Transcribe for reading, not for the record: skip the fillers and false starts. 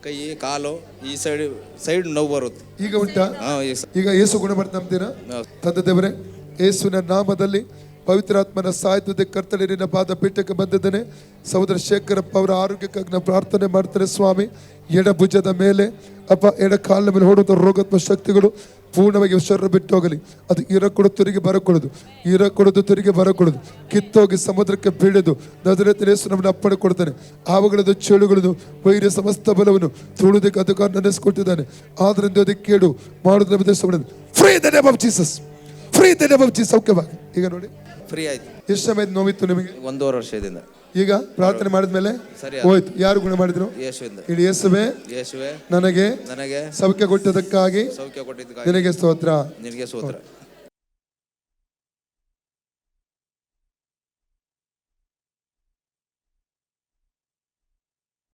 ಕೈ ಕಾಲು ಈ ಸೈಡ್ ನೋವು ಬರುತ್ತೆ. ಈಗ ಉಂಟಾ? ಈಗ ಯೇಸು ಗುಣಪಡಿತ ನಂಬ್ತೀರಾ? ತಂದೆ ದೇವರೇ, ಯೇಸುವಿನ ನಾಮದಲ್ಲಿ ಪವಿತ್ರಾತ್ಮನ ಸಾಹಿತ್ಯದ ಕರ್ತನೆ ನಿನ್ನ ಪಾದ ಪೀಠಕ್ಕೆ ಬಂದಿದ್ದೇನೆ. ಸಹೋದರ ಶೇಖರಪ್ಪ ಅವರ ಆರೋಗ್ಯಕ್ಕಾಗಿ ನಾನು ಪ್ರಾರ್ಥನೆ ಮಾಡ್ತೇನೆ ಸ್ವಾಮಿ. ಎಡ ಭುಜದ ಮೇಲೆ ಅಪ್ಪ, ಎಡ ಕಾಲಿನ ಮೇಲೆ ಓಡುವಂಥ ರೋಗಾತ್ಮ ಶಕ್ತಿಗಳು ಪೂರ್ಣವಾಗಿ ಶರೀರ ಬಿಟ್ಟು ಹೋಗಲಿ. ಅದು ಇರಕೊಡು ತಿರುಗಿ ಬರಕೊಡೋದು, ಇರಕೊಡೋದು ತಿರುಗಿ ಬರಕೊಡೋದು, ಕಿತ್ತೋಗಿ ಸಮುದ್ರಕ್ಕೆ ಬೀಳೋದು. ನಜರೇತಿನ ಯೇಸು ನಮ್ಮನ್ನು ಅಪ್ಪಣೆ ಕೊಡ್ತಾನೆ. ಹಾವುಗಳದು, ಚೇಳುಗಳದು, ವೈರ್ಯ ಸಮಸ್ತ ಬಲವನ್ನು ತುಳುವುದಕ್ಕೆ ಅಧಿಕಾರ ನಡೆಸಿಕೊಟ್ಟಿದ್ದಾನೆ. ಆದ್ರಿಂದ ಅದಕ್ಕೆ ಕೇಡು ಮಾಡೋದು ನಮ್ಮ ದೇಶ free the name of Jesus, free the name of Jesus. ಸೌಖ್ಯವಾಗಿ ಈಗ ನೋಡಿ ಫ್ರೀ ಆಯ್ತು. ಎಷ್ಟು ಸಮಯ ನೋವಿತ್ತು ನಿಮಗೆ? 1.5 ವರ್ಷದಿಂದ. ಈಗ ಪ್ರಾರ್ಥನೆ ಮಾಡಿದ್ಮೇಲೆ ಹೋಯ್ತು. ಯಾರು ಗುಣ ಮಾಡಿದ್ರು? ಯೇಸುವಿಂದ. ಇಡೀ ಯೇಸುವೆ ಯೇಸುವೆ ನನಗೆ ನನಗೆ ಸೌಖ್ಯ ಕೊಟ್ಟದಕ್ಕಾಗಿ ಸೌಖ್ಯ ಕೊಟ್ಟಿದ್ದಕ್ಕಾಗಿ ನಿನಗೆ ಸ್ತೋತ್ರ. ನಿನಗೆ ಸ್ತೋತ್ರ.